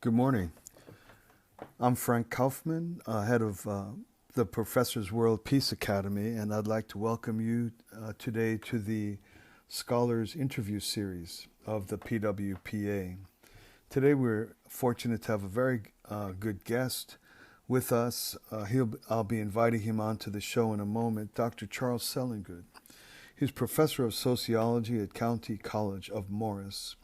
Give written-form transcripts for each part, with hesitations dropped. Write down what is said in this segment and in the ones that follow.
Good morning. I'm Frank Kaufmann, head of the Professor's World Peace Academy, and I'd like to welcome you today to the Scholars Interview Series of the PWPA. Today we're fortunate to have a very good guest with us. I'll be inviting him onto the show in a moment, Dr. Charles Selengut. He's professor of sociology at County College of Morris.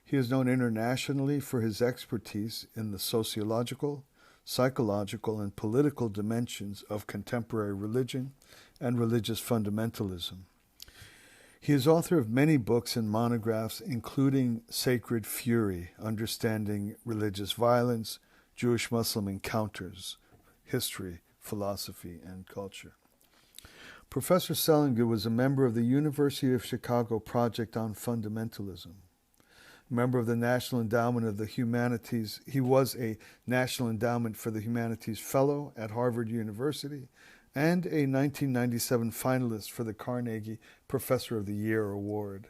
He is known internationally for his expertise in the sociological, psychological, and political dimensions of contemporary religion and religious fundamentalism. He is author of many books and monographs, including Sacred Fury, Understanding Religious Violence, Jewish-Muslim Encounters, History, Philosophy, and Culture. Professor Selengut was a member of the University of Chicago Project on Fundamentalism. Member of the National Endowment of the Humanities. He was a National Endowment for the Humanities Fellow at Harvard University and a 1997 finalist for the Carnegie Professor of the Year Award.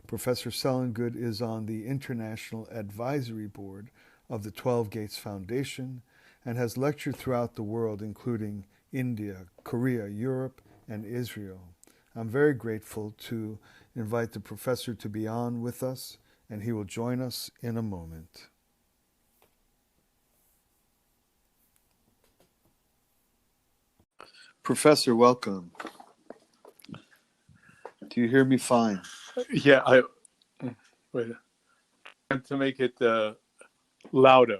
Professor Selengut is on the International Advisory Board of the 12 Gates Foundation and has lectured throughout the world, including India, Korea, Europe, and Israel. I'm very grateful to invite the professor to be on with us, and he will join us in a moment. Professor, welcome. Do you hear me fine? Yeah, I wait to make it louder.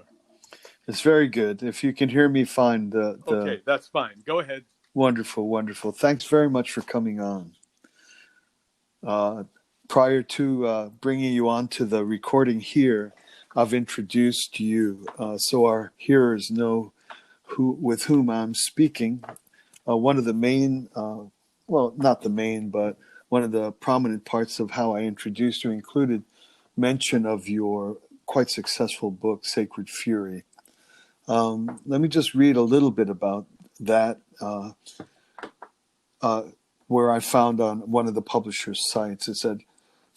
It's very good. If you can hear me fine, Okay, that's fine. Go ahead. Wonderful, wonderful. Thanks very much for coming on. Prior to bringing you on to the recording here, I've introduced you so our hearers know with whom I'm speaking. One of the main, well, not the main, but one of the prominent parts of how I introduced you included mention of your quite successful book, Sacred Fury. Let me just read a little bit about that, where I found on one of the publisher's sites. It said,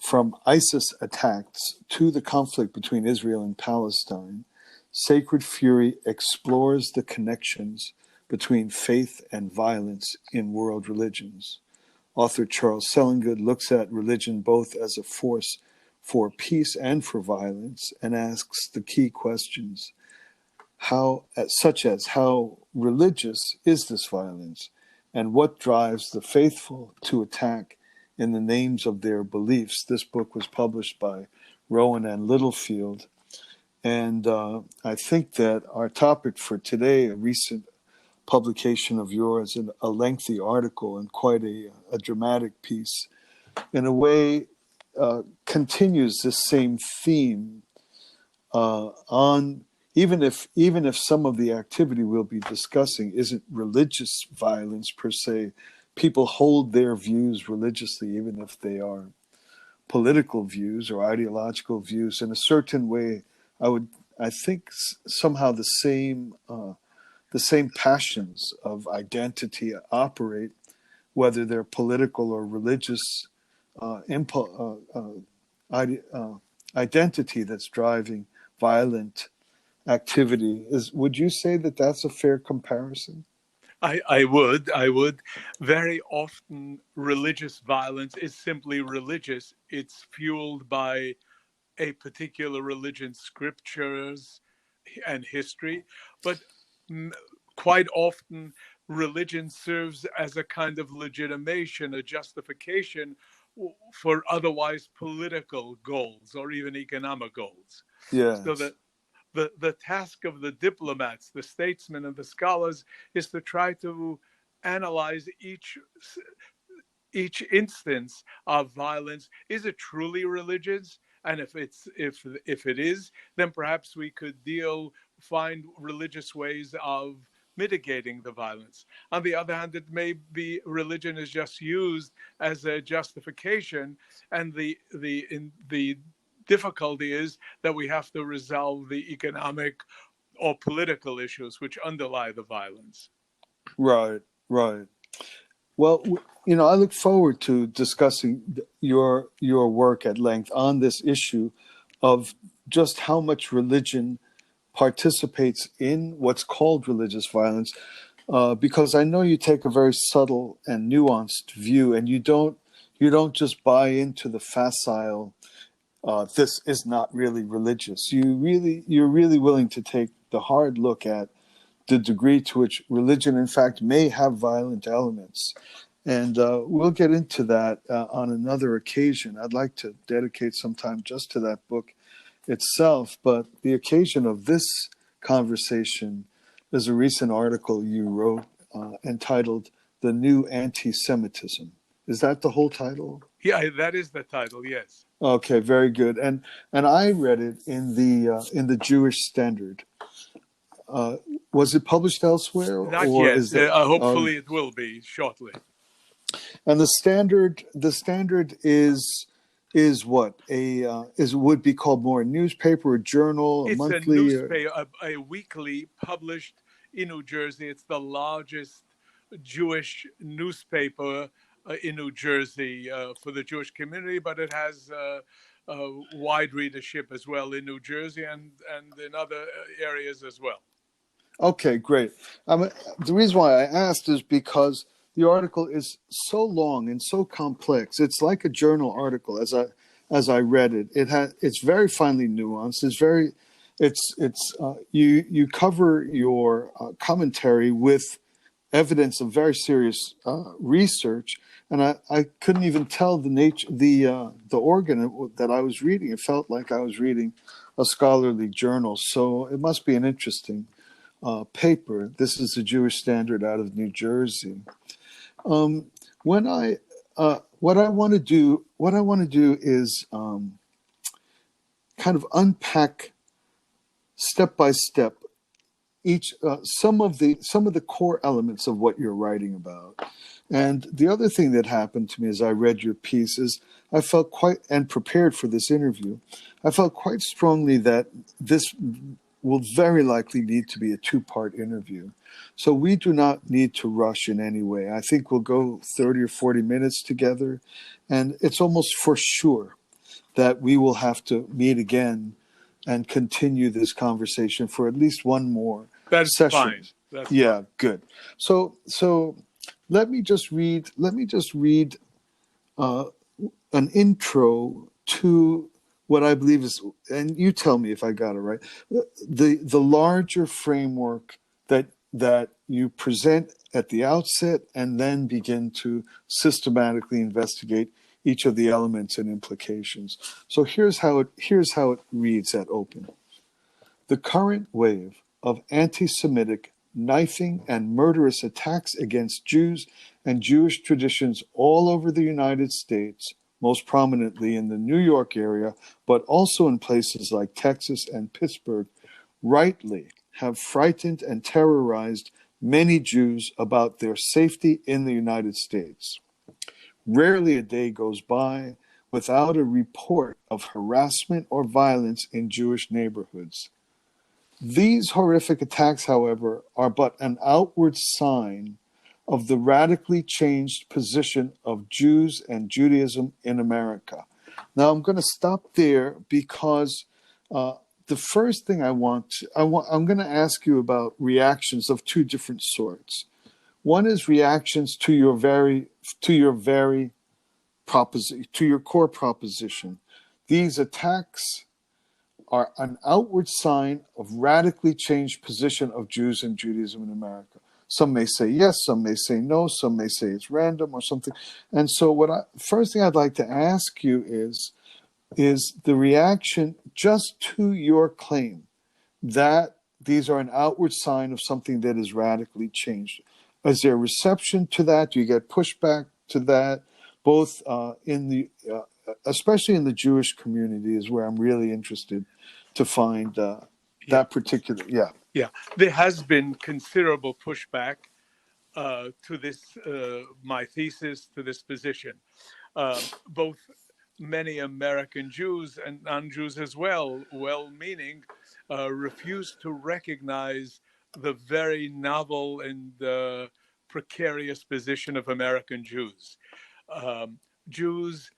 "From ISIS attacks to the conflict between Israel and Palestine, Sacred Fury explores the connections between faith and violence in world religions. Author Charles Selengut looks at religion both as a force for peace and for violence and asks the key questions, such as how religious is this violence and what drives the faithful to attack in the names of their beliefs." This book was published by Rowan and Littlefield. And I think that our topic for today, a recent publication of yours, a lengthy article and quite a dramatic piece, in a way continues this same theme on, even if some of the activity we'll be discussing isn't religious violence per se. People hold their views religiously, even if they are political views or ideological views. In a certain way, I think somehow the same passions of identity operate, whether they're political or religious identity that's driving violent activity. Would you say that that's a fair comparison? I would. Very often, religious violence is simply religious. It's fueled by a particular religion's scriptures and history. But quite often, religion serves as a kind of legitimation, a justification for otherwise political goals or even economic goals. Yes. So that the task of the diplomats, the statesmen, and the scholars is to try to analyze each instance of violence. Is it truly religious? And if it is, then perhaps we could find religious ways of mitigating the violence. On the other hand, it may be religion is just used as a justification, and the difficulty is that we have to resolve the economic or political issues which underlie the violence. Right. Well, I look forward to discussing your work at length on this issue of just how much religion participates in what's called religious violence, because I know you take a very subtle and nuanced view, and you don't just buy into the facile, this is not really religious. You're really willing to take the hard look at the degree to which religion, in fact, may have violent elements. And we'll get into that on another occasion. I'd like to dedicate some time just to that book itself, but the occasion of this conversation is a recent article you wrote entitled "The New Anti-Semitism." Is that the whole title? Yeah, that is the title. Yes. Okay, very good. And I read it in the Jewish Standard. Was it published elsewhere, Not or yet. is that Hopefully, it will be shortly. And the standard is what is would be called more a newspaper, a journal, a It's monthly, a newspaper, a weekly published in New Jersey. It's the largest Jewish newspaper in New Jersey for the Jewish community, but it has a wide readership as well in New Jersey and in other areas as well. Okay, great. The reason why I asked is because the article is so long and so complex. It's like a journal article. As I read it, it's very finely nuanced. You cover your commentary with evidence of very serious research, and I couldn't even tell the organ that I was reading. It felt like I was reading a scholarly journal. So it must be an interesting paper. This is the Jewish Standard out of New Jersey. What I want to do is kind of unpack step by step each some of the core elements of what you're writing about. And the other thing that happened to me as I read your piece is I felt and prepared for this interview, I felt quite strongly that this will very likely need to be a two-part interview. So we do not need to rush in any way. I think we'll go 30 or 40 minutes together, and it's almost for sure that we will have to meet again and continue this conversation for at least one more session. Fine. That's yeah, fine. Good. So let me just read an intro to what I believe is, and you tell me if I got it right, the larger framework that you present at the outset, and then begin to systematically investigate each of the elements and implications. So here's how it reads at open. The current wave of anti-Semitic knifing and murderous attacks against Jews and Jewish traditions all over the United States, most prominently in the New York area, but also in places like Texas and Pittsburgh, rightly have frightened and terrorized many Jews about their safety in the United States. Rarely a day goes by without a report of harassment or violence in Jewish neighborhoods. These horrific attacks, however, are but an outward sign of the radically changed position of Jews and Judaism in America. Now, I'm going to stop there because the first thing I'm going to ask you about reactions of two different sorts. One is reactions to your core proposition. These attacks are an outward sign of radically changed position of Jews and Judaism in America. Some may say yes, some may say no, some may say it's random or something. And so first thing I'd like to ask you is the reaction just to your claim that these are an outward sign of something that is radically changed. Is there reception to that? Do you get pushback to that? Both especially in the Jewish community is where I'm really interested to find that particular, Yeah, there has been considerable pushback to this, my thesis, to this position. Both many American Jews and non-Jews as well, well-meaning, refuse to recognize the very novel and precarious position of American Jews. Jews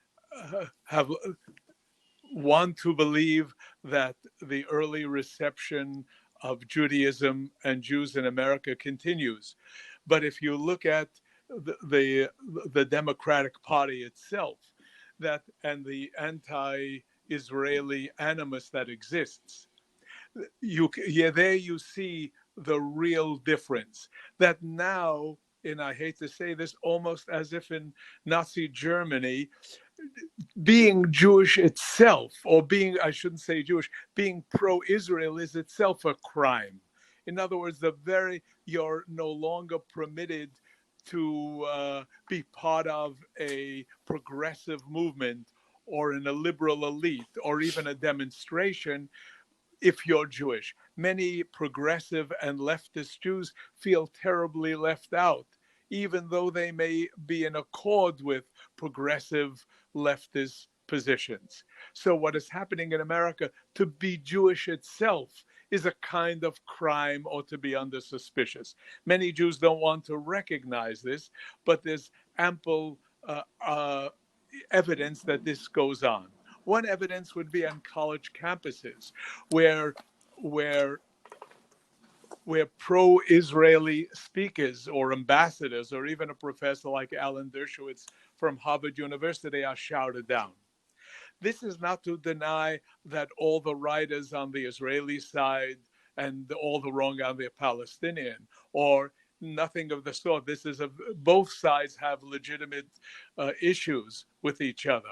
want to believe that the early reception of Judaism and Jews in America continues. But if you look at the Democratic Party itself, that and the anti-Israeli animus that exists, there you see the real difference. That now, and I hate to say this, almost as if in Nazi Germany, being Jewish itself, or being, I shouldn't say Jewish, being pro-Israel is itself a crime. In other words, you're no longer permitted to be part of a progressive movement or in a liberal elite or even a demonstration if you're Jewish. Many progressive and leftist Jews feel terribly left out, even though they may be in accord with progressive leftist positions. So what is happening in America, to be Jewish itself is a kind of crime or to be under suspicious. Many Jews don't want to recognize this, but there's ample evidence that this goes on. One evidence would be on college campuses where pro-Israeli speakers or ambassadors or even a professor like Alan Dershowitz from Harvard University are shouted down. This is not to deny that all the writers on the Israeli side and all the wrong on the Palestinian, or nothing of the sort. This is both sides have legitimate issues with each other.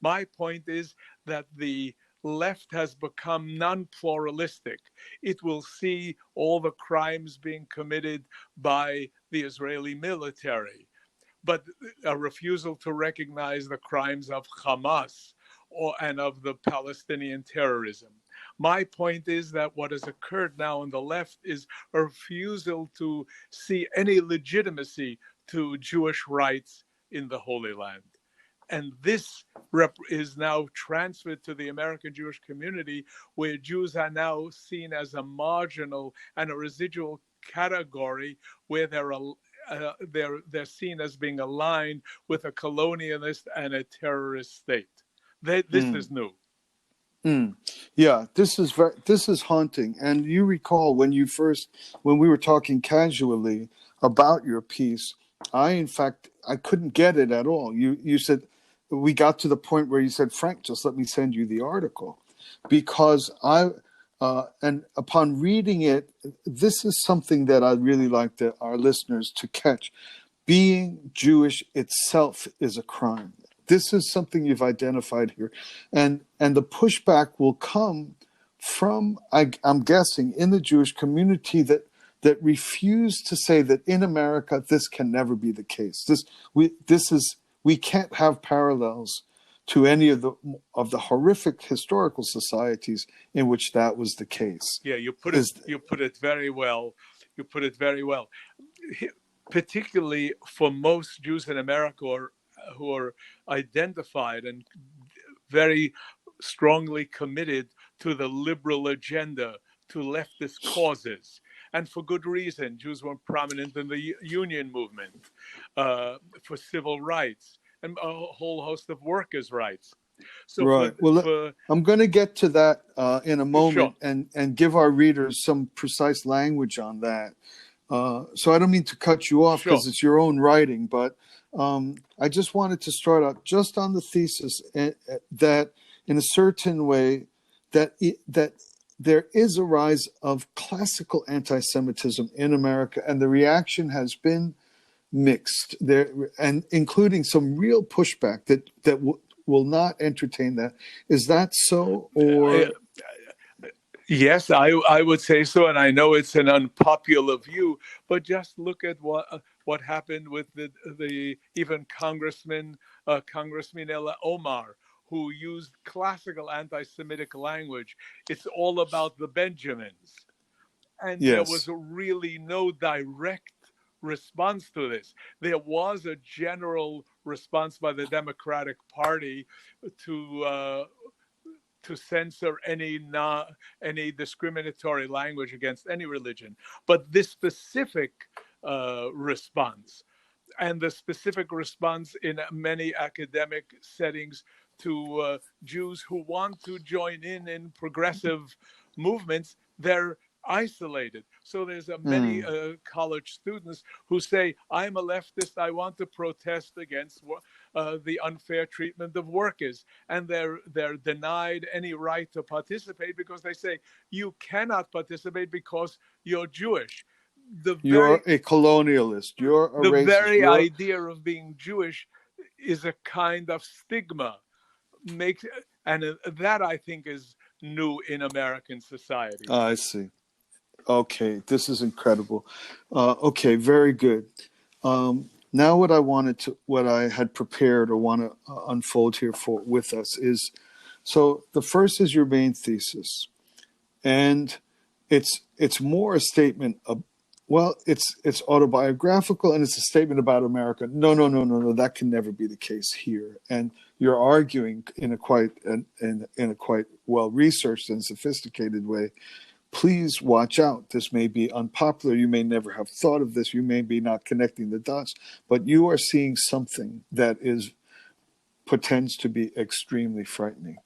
My point is that the left has become non-pluralistic. It will see all the crimes being committed by the Israeli military, but a refusal to recognize the crimes of Hamas and of the Palestinian terrorism. My point is that what has occurred now on the left is a refusal to see any legitimacy to Jewish rights in the Holy Land. And this is now transferred to the American Jewish community, where Jews are now seen as a marginal and a residual category, where they're seen as being aligned with a colonialist and a terrorist state. This is new. Yeah, this is haunting. And you recall when we were talking casually about your piece, I couldn't get it at all. You said, we got to the point where you said, Frank, just let me send you the article, because and upon reading it, this is something that I'd really like our listeners to catch. Being Jewish itself is a crime. This is something you've identified here. And the pushback will come from, I'm guessing, in the Jewish community that refuse to say that in America, this can never be the case. We can't have parallels to any of the horrific historical societies in which that was the case. Yeah, you put it very well. You put it very well. Particularly for most Jews in America who are identified and very strongly committed to the liberal agenda, to leftist causes. And for good reason. Jews were prominent in the union movement for civil rights and a whole host of workers' rights. So right. I'm going to get to that in a moment, sure. and give our readers some precise language on that. So I don't mean to cut you off because it's your own writing, but I just wanted to start out just on the thesis that in a certain way that there is a rise of classical anti-Semitism in America, and the reaction has been mixed there, and including some real pushback that will not entertain that. Is that so? Or yes, I would say so, and I know it's an unpopular view, but just look at what happened with the even Congressman Ella Omar, who used classical anti-Semitic language. It's all about the Benjamins. And yes. There was really no direct response to this. There was a general response by the Democratic Party to censor any discriminatory language against any religion. But this specific response, and the specific response in many academic settings to Jews who want to join in progressive movements, there isolated. So there's many college students who say, I'm a leftist, I want to protest against the unfair treatment of workers. And they're denied any right to participate because they say, you cannot participate because you're Jewish. You're a colonialist. You're a The racist. very idea of being Jewish is a kind of stigma. And that, I think, is new in American society. I see. Okay, this is incredible. Okay, very good. Now, what I had prepared or want to unfold here with us is, so the first is your main thesis, and it's more a statement of, well, it's autobiographical and it's a statement about America. No, that can never be the case here. And you're arguing in a quite well researched and sophisticated way. Please watch out. This may be unpopular. You may never have thought of this. You may be not connecting the dots, but you are seeing something that pretends to be extremely frightening.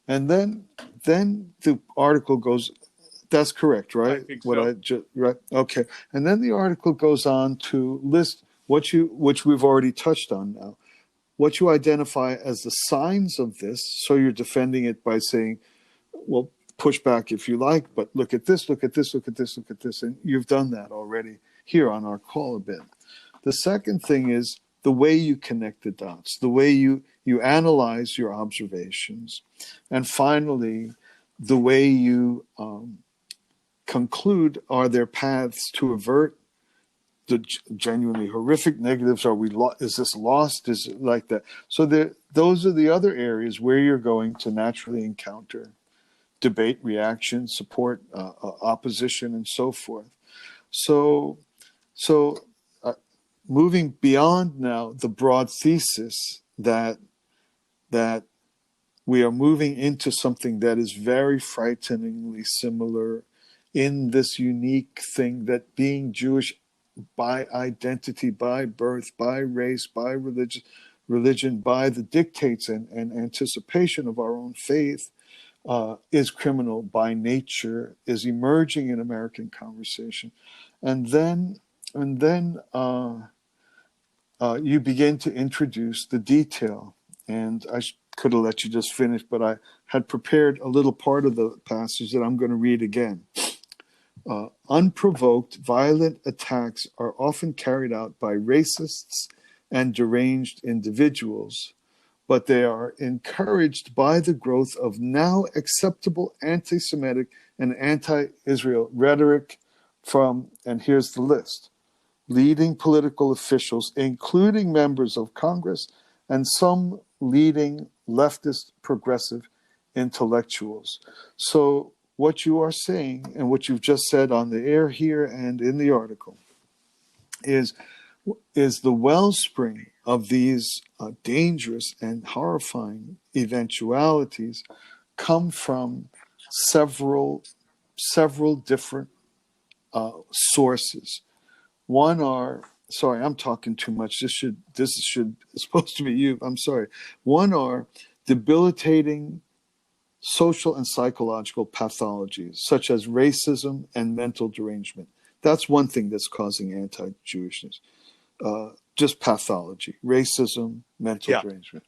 And then the article goes, that's correct, right? I think so. Right. Okay. And then the article goes on to list which we've already touched on now, what you identify as the signs of this. So you're defending it by saying, well, push back if you like, but look at this, look at this, look at this, look at this. And you've done that already here on our call a bit. The second thing is the way you connect the dots, the way you analyze your observations. And finally, the way you conclude, are there paths to avert the genuinely horrific negatives? Is this lost? Is it like that? So those are the other areas where you're going to naturally encounter debate, reaction, support, opposition, and so forth. So moving beyond now the broad thesis that we are moving into something that is very frighteningly similar in this unique thing, that being Jewish by identity, by birth, by race, by religion, by the dictates and anticipation of our own faith, is criminal by nature, is emerging in American conversation. And then you begin to introduce the detail. And I could have let you just finish, but I had prepared a little part of the passage that I'm going to read again. Unprovoked, violent attacks are often carried out by racists and deranged individuals, but they are encouraged by the growth of now acceptable anti-Semitic and anti-Israel rhetoric from, and here's the list, leading political officials, including members of Congress and some leading leftist progressive intellectuals. So what you are saying, and what you've just said on the air here and in the article, is the wellspring of these dangerous and horrifying eventualities come from several different sources. One are, sorry, I'm talking too much. This should supposed to be you. I'm sorry. One are debilitating social and psychological pathologies, such as racism and mental derangement. That's one thing that's causing anti-Jewishness. Just pathology, racism, mental derangement.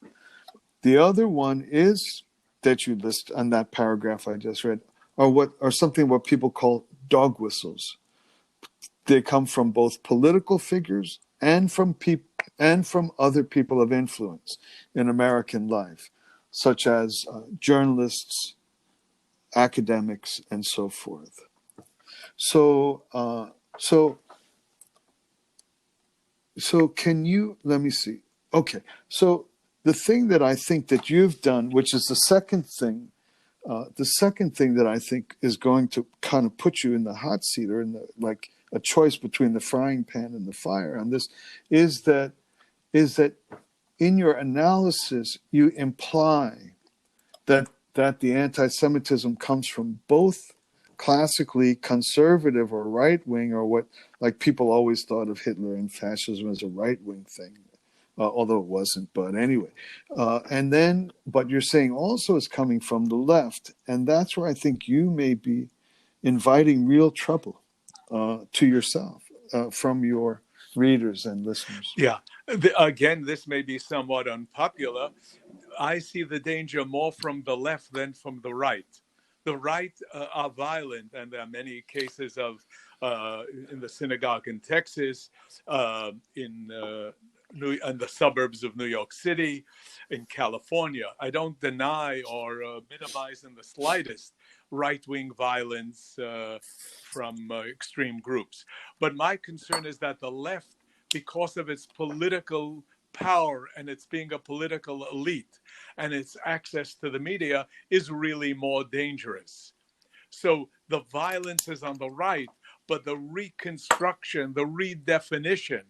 The other one is, that you list on that paragraph I just read, are something what people call dog whistles. They come from both political figures and from other people of influence in American life, such as journalists, academics, and so forth. So can you, let me see. Okay, so the thing that I think that you've done, which is the second thing that I think is going to kind of put you in the hot seat, or in the, like a choice between the frying pan and the fire on this, is that in your analysis you imply that the anti-Semitism comes from both classically conservative or right-wing, or what, like, people always thought of Hitler and fascism as a right-wing thing, although it wasn't, but anyway. But you're saying also it's coming from the left, and that's where I think you may be inviting real trouble to yourself from your readers and listeners. Yeah. Again, this may be somewhat unpopular. I see the danger more from the left than from the right. The right are violent, and there are many cases of in the synagogue in Texas, in the suburbs of New York City, in California. I don't deny or minimize in the slightest right-wing violence from extreme groups. But my concern is that the left, because of its political power and its being a political elite and its access to the media, is really more dangerous. So the violence is on the right, but the reconstruction, the redefinition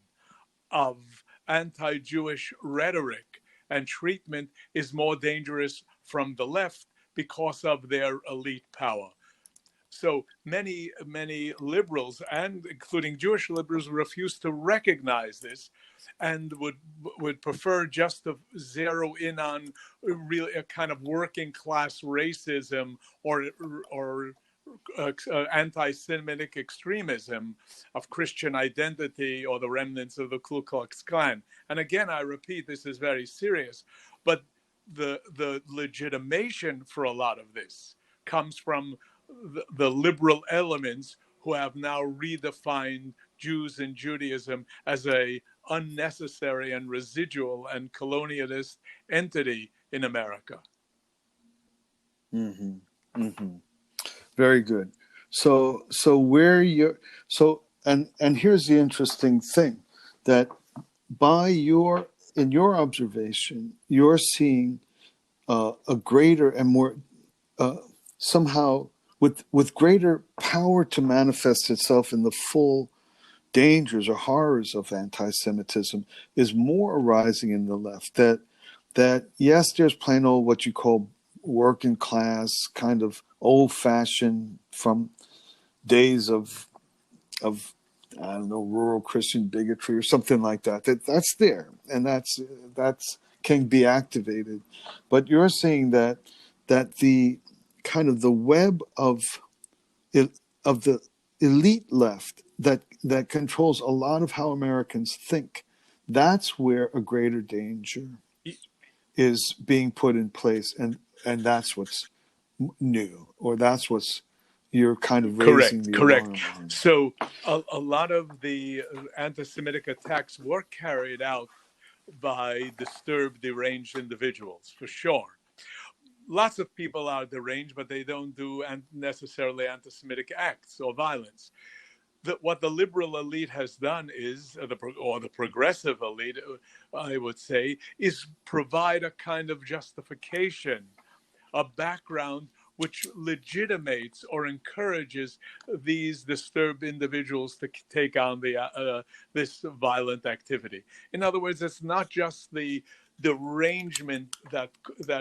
of anti-Jewish rhetoric and treatment is more dangerous from the left because of their elite power. So many liberals, and including Jewish liberals, refuse to recognize this, and would prefer just to zero in on really a kind of working class racism or anti-Semitic extremism of Christian identity or the remnants of the Ku Klux Klan. And again, I repeat, this is very serious, but the legitimation for a lot of this comes from the liberal elements who have now redefined Jews and Judaism as a unnecessary and residual and colonialist entity in America. Mm-hmm. Mm-hmm. Very good. So here's the interesting thing, that in your observation, you're seeing a greater and more somehow with greater power to manifest itself in the full dangers or horrors of anti-Semitism is more arising in the left. That yes, there's plain old what you call working class, kind of old-fashioned from days of I don't know, rural Christian bigotry or something like that. That's there, and that's can be activated. But you're saying that the kind of the web of the elite left that controls a lot of how Americans think, that's where a greater danger is being put in place, and that's what's new, or that's what's you're kind of raising the alarm on. So a lot of the anti-Semitic attacks were carried out by disturbed, deranged individuals, for sure. Lots of people are deranged, but they don't do necessarily anti-Semitic acts or violence. What the liberal elite has done is, or the progressive elite, I would say, is provide a kind of justification, a background which legitimates or encourages these disturbed individuals to take on this violent activity. In other words, it's not just the derangement that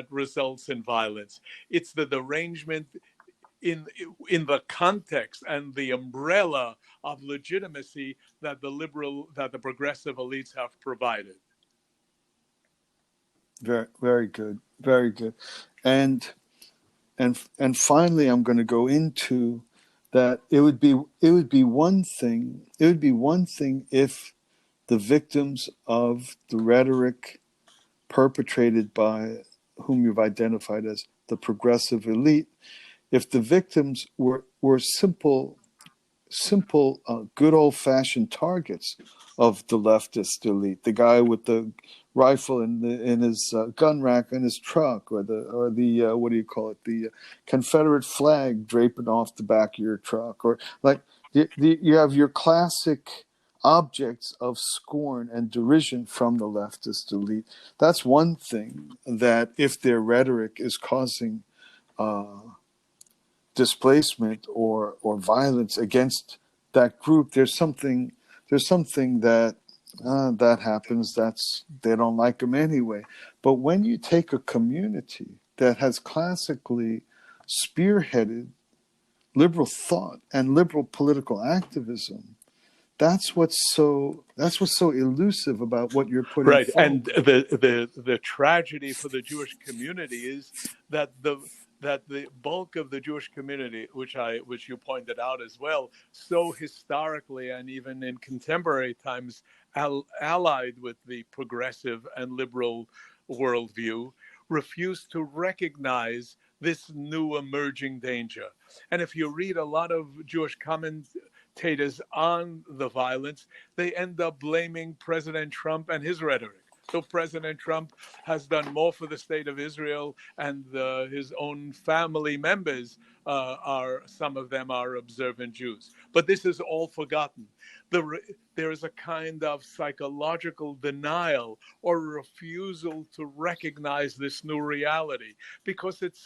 results in violence. It's the derangement in the context and the umbrella of legitimacy that the progressive elites have provided. Very, very good, very good, and finally, I'm going to go into that. It would be one thing if the victims of the rhetoric perpetrated by whom you've identified as the progressive elite, if the victims were simple, good old-fashioned targets of the leftist elite, the guy with the rifle in his gun rack in his truck, or the what do you call it, the Confederate flag draping off the back of your truck, or like you have your classic objects of scorn and derision from the leftist elite. That's one thing, that if their rhetoric is causing displacement or violence against that group, there's something that that happens. They don't like them anyway. But when you take a community that has classically spearheaded liberal thought and liberal political activism, that's what's so elusive about what you're putting right forward. And the tragedy for the Jewish community is that that the bulk of the Jewish community, which you pointed out as well, so historically and even in contemporary times allied with the progressive and liberal worldview, refused to recognize this new emerging danger. And if you read a lot of Jewish commentators on the violence, they end up blaming President Trump and his rhetoric. So President Trump has done more for the state of Israel, and his own family members some of them are observant Jews. But this is all forgotten. There is a kind of psychological denial or refusal to recognize this new reality because it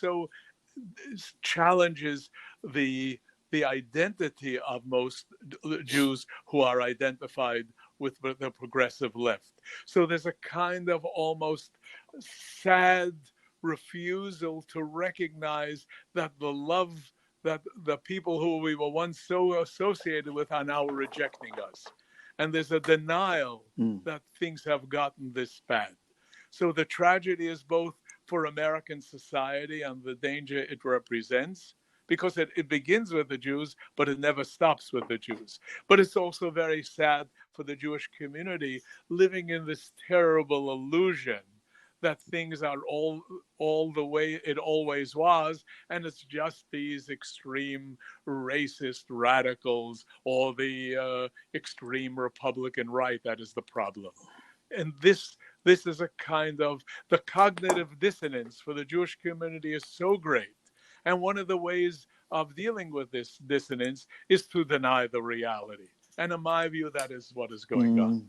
challenges the identity of most Jews who are identified with the progressive left. So there's a kind of almost sad refusal to recognize that that the people who we were once so associated with are now rejecting us. And there's a denial that things have gotten this bad. So the tragedy is both for American society and the danger it represents, because it begins with the Jews, but it never stops with the Jews. But it's also very sad for the Jewish community living in this terrible illusion that things are all the way it always was, and it's just these extreme racist radicals or the extreme Republican right that is the problem. And this is a kind of, the cognitive dissonance for the Jewish community is so great. And one of the ways of dealing with this dissonance is to deny the reality. And in my view, that is what is going on.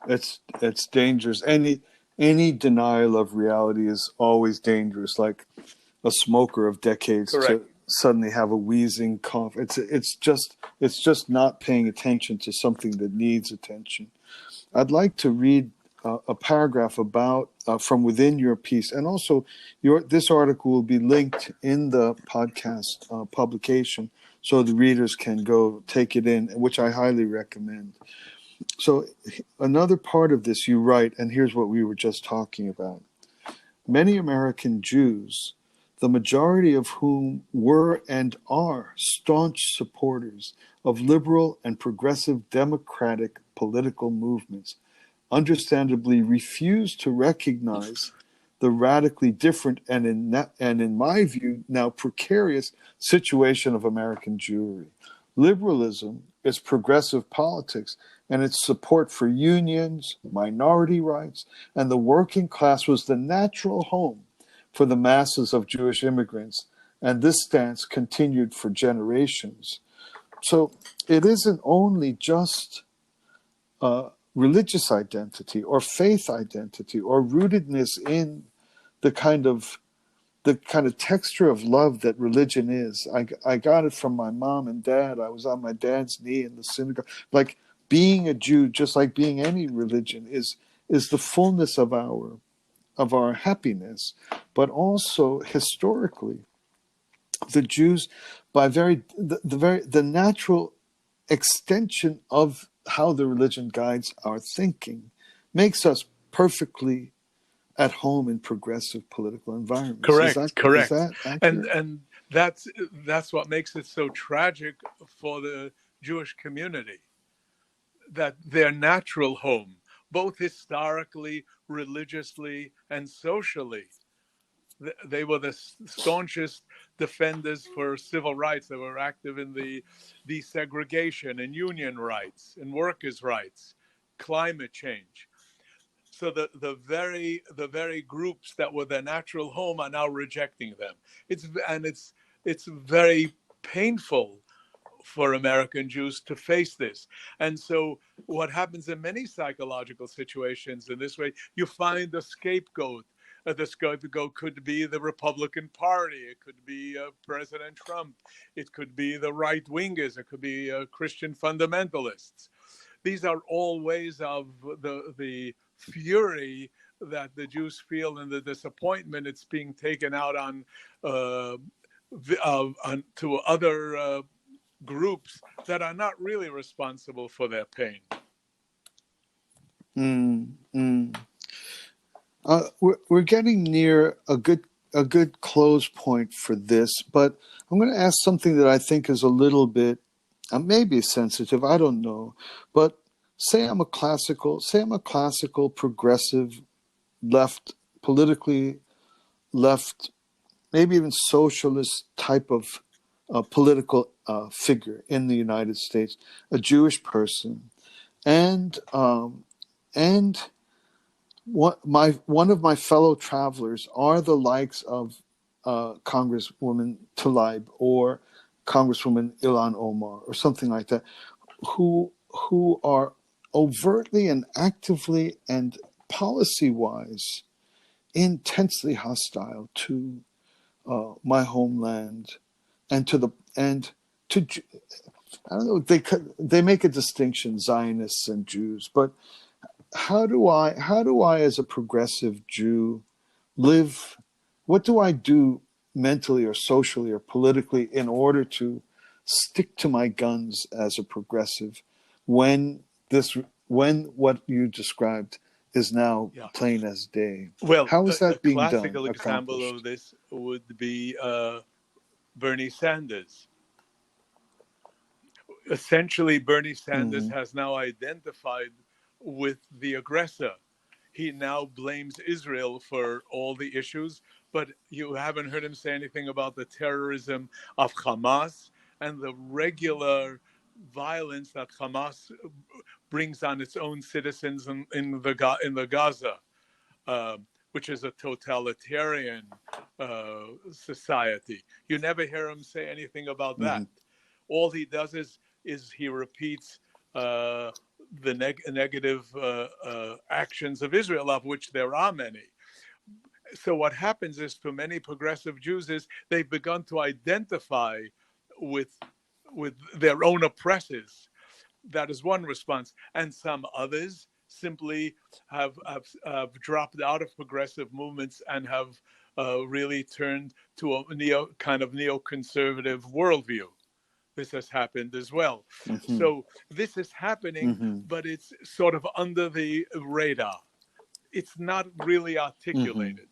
It's dangerous. Any denial of reality is always dangerous. Like a smoker of decades to suddenly have a wheezing cough. It's just not paying attention to something that needs attention. I'd like to read a paragraph about from within your piece, and also this article will be linked in the podcast publication, so the readers can go take it in, which I highly recommend. So another part of this, you write, and here's what we were just talking about. Many American Jews, the majority of whom were and are staunch supporters of liberal and progressive democratic political movements, understandably refuse to recognize the radically different and in my view now precarious situation of American Jewry. Liberalism is progressive politics, and its support for unions, minority rights, and the working class was the natural home for the masses of Jewish immigrants, and this stance continued for generations. So it isn't only just religious identity or faith identity or rootedness in the kind of texture of love that religion is. I got it from my mom and dad. I was on my dad's knee in the synagogue. Like being a Jew, just like being any religion, is the fullness of our happiness. But also historically, the Jews, by the natural extension of how the religion guides our thinking, makes us perfectly at home in progressive political environments. Correct. Is that accurate? And that's what makes it so tragic for the Jewish community, that their natural home, both historically, religiously, and socially, they were the staunchest defenders for civil rights. They were active in the desegregation and union rights and workers' rights, climate change. So the very groups that were their natural home are now rejecting them. It's very painful for American Jews to face this. And so what happens in many psychological situations in this way, you find a scapegoat. The scapegoat could be the Republican Party. It could be President Trump. It could be the right-wingers. It could be Christian fundamentalists. These are all ways of the fury that the Jews feel and the disappointment it's being taken out on to other groups that are not really responsible for their pain. We're getting near a good a good close point for this, but I'm going to ask something that I think is a little bit, maybe sensitive. I don't know, but say I'm a classical progressive, left, politically left, maybe even socialist type of political figure in the United States, a Jewish person, and one of my fellow travelers are the likes of Congresswoman Tlaib or Congresswoman Ilhan Omar or something like that, who are overtly and actively and policy-wise intensely hostile to my homeland and to I don't know, they make a distinction, Zionists and Jews, but how do I as a progressive Jew live? What do I do mentally or socially or politically in order to stick to my guns as a progressive when what you described is now plain as day? Well, How is that being done? Classical example of this would be Bernie Sanders. Essentially, Bernie Sanders has now identified with the aggressor. He now blames Israel for all the issues, but you haven't heard him say anything about the terrorism of Hamas and the regular violence that Hamas brings on its own citizens in the Gaza, which is a totalitarian society. You never hear him say anything about that. All he does is he repeats the negative actions of Israel, of which there are many. So what happens is, for many progressive Jews, is they've begun to identify with their own oppressors. That is one response. And some others simply have dropped out of progressive movements and have really turned to a neoconservative worldview. This has happened as well. So this is happening, but it's sort of under the radar. It's not really articulated.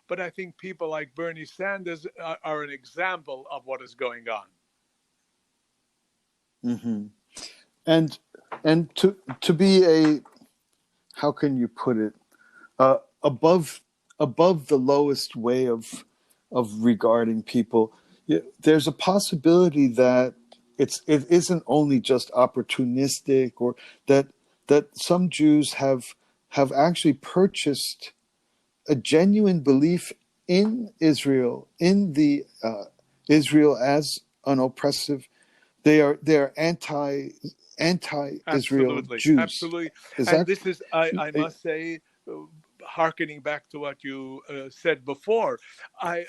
But I think people like Bernie Sanders are an example of what is going on. And to be a, how can you put it, above the lowest way of regarding people, there's a possibility that it isn't only just opportunistic, or that some Jews have actually purchased a genuine belief in Israel, in the Israel as an oppressive. They are anti-Israel Jews. Absolutely. This is, I must say, hearkening back to what you said before, I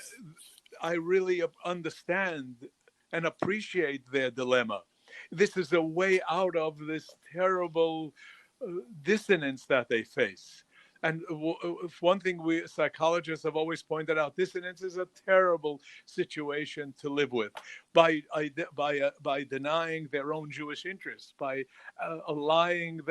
really understand and appreciate their dilemma. This is a way out of this terrible dissonance that they face. And one thing we psychologists have always pointed out, dissonance is a terrible situation to live with. By denying their own Jewish interests, by aligning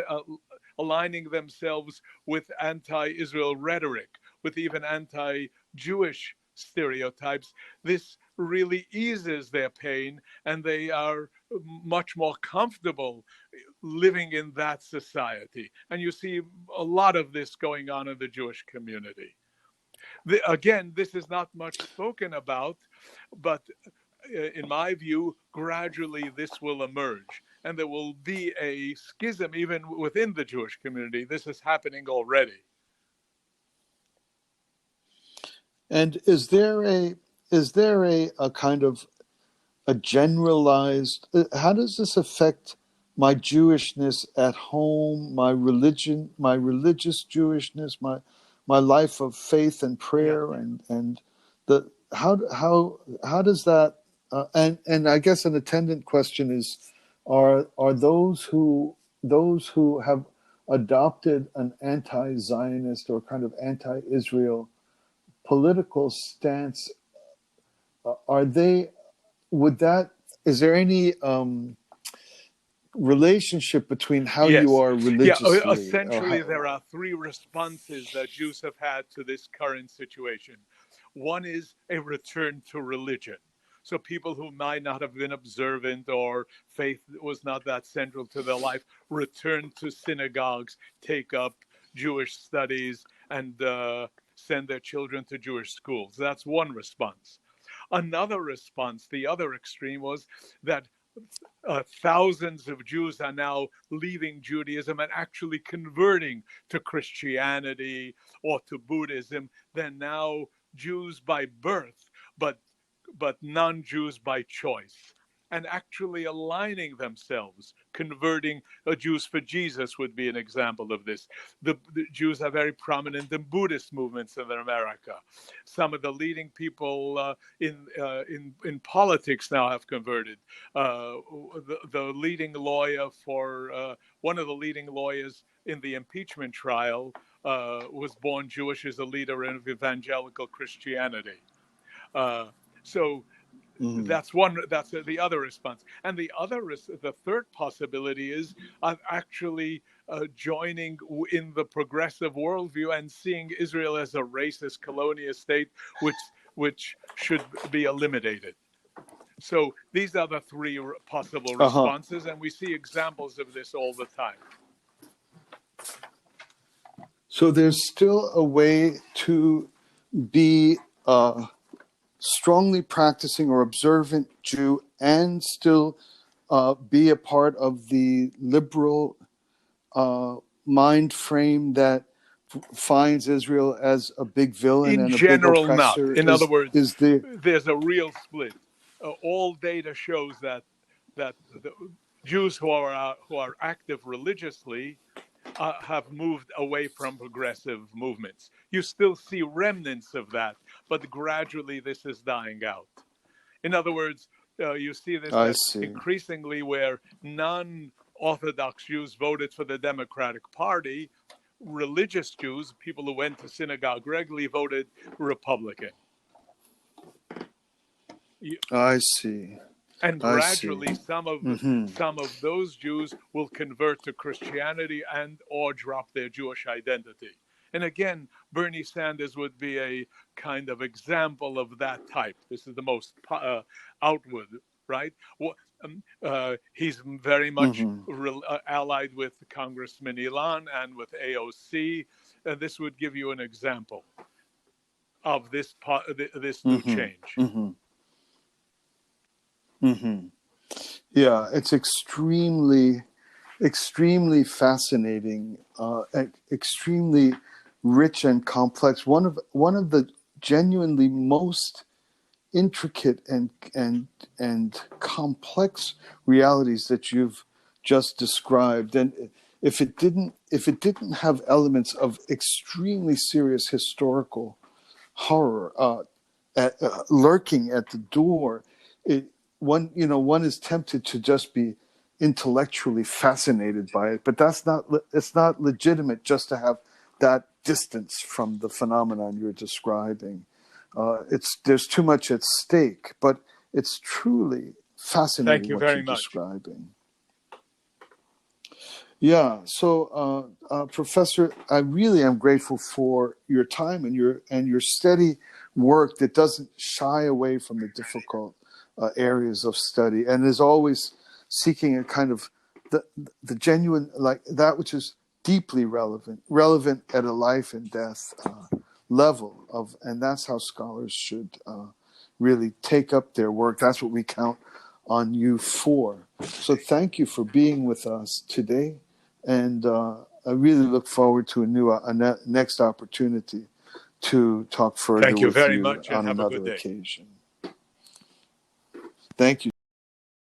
themselves with anti-Israel rhetoric, with even anti-Jewish stereotypes, this really eases their pain, and they are much more comfortable living in that society. And you see a lot of this going on in the Jewish community. Again, this is not much spoken about, but in my view, gradually this will emerge, and there will be a schism even within the Jewish community. This is happening already. And is there a kind of a generalized, how does this affect my Jewishness at home, my religion, my religious Jewishness, my life of faith and prayer, and the how does that and I guess an attendant question is, are those who have adopted an anti-Zionist or kind of anti-Israel political stance, is there any relationship between how you are religiously? Essentially, there are three responses that Jews have had to this current situation. One is a return to religion. So people who might not have been observant or faith was not that central to their life return to synagogues, take up Jewish studies, and send their children to Jewish schools. That's one response. Another response, the other extreme, was that thousands of Jews are now leaving Judaism and actually converting to Christianity or to Buddhism. They're now Jews by birth, but non-Jews by choice, and actually aligning themselves, converting. Jews for Jesus would be an example of this. The Jews are very prominent in Buddhist movements in America. Some of the leading people in politics now have converted. The leading lawyer for one of the leading lawyers in the impeachment trial was born Jewish, as a leader of evangelical Christianity. So that's one. That's the other response, and the third possibility is actually joining in the progressive worldview and seeing Israel as a racist colonial state, which should be eliminated. So these are the three possible responses, and we see examples of this all the time. So there's still a way to be strongly practicing or observant Jew and still be a part of the liberal mind frame that finds Israel as a big villain and a big oppressor. Not. In other words, there's a real split. All data shows that the Jews who are active religiously have moved away from progressive movements. You still see remnants of that, but gradually this is dying out. In other words, you see this increasingly where non-Orthodox Jews voted for the Democratic Party. Religious Jews, people who went to synagogue regularly, voted Republican. I see. And gradually, some of those Jews will convert to Christianity and or drop their Jewish identity. And again, Bernie Sanders would be a kind of example of that type. This is the most outward, right? He's very much allied with Congressman Elon and with AOC. This would give you an example of this new change. Yeah, it's extremely fascinating, extremely rich and complex. One of the genuinely most intricate and complex realities that you've just described. And if it didn't have elements of extremely serious historical horror lurking at the door, one is tempted to just be intellectually fascinated by it, but it's not legitimate just to have that distance from the phenomenon you're describing. There's too much at stake, but it's truly fascinating what you're describing. Yeah. So, Professor, I really am grateful for your time and your steady work that doesn't shy away from the difficult areas of study, and is always seeking a kind of the genuine, like that which is deeply relevant at a life and death level of, and that's how scholars should really take up their work. That's what we count on you for. So thank you for being with us today, and I really look forward to a next opportunity to talk further Thank you with very you much, on and have a another good day. occasion. Thank you.